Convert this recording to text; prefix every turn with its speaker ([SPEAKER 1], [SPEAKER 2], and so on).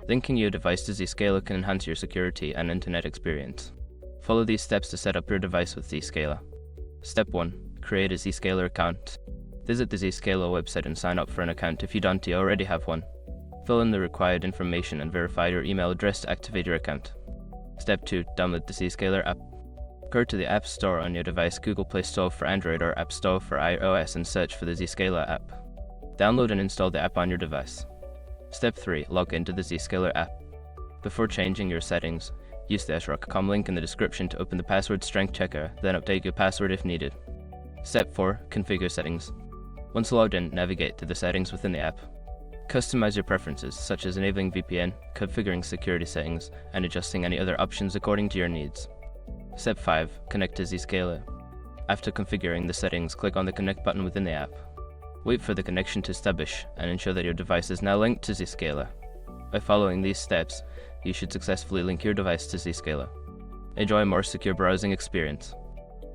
[SPEAKER 1] Linking your device to Zscaler can enhance your security and internet experience. Follow these steps to set up your device with Zscaler. Step 1. Create a Zscaler account. Visit the Zscaler website and sign up for an account if you don't already have one. Fill in the required information and verify your email address to activate your account. Step 2. Download the Zscaler app. Go to the App Store on your device, Google Play Store for Android or App Store for iOS, and search for the Zscaler app. Download and install the app on your device. Step 3. Log into the Zscaler app. Before changing your settings, use the srock.com link in the description to open the password strength checker, then update your password if needed. Step 4. Configure settings. Once logged in, navigate to the settings within the app. Customize your preferences, such as enabling VPN, configuring security settings, and adjusting any other options according to your needs. Step 5. Connect to Zscaler. After configuring the settings, click on the Connect button within the app. Wait for the connection to establish and ensure that your device is now linked to Zscaler. By following these steps, you should successfully link your device to Zscaler. Enjoy a more secure browsing experience.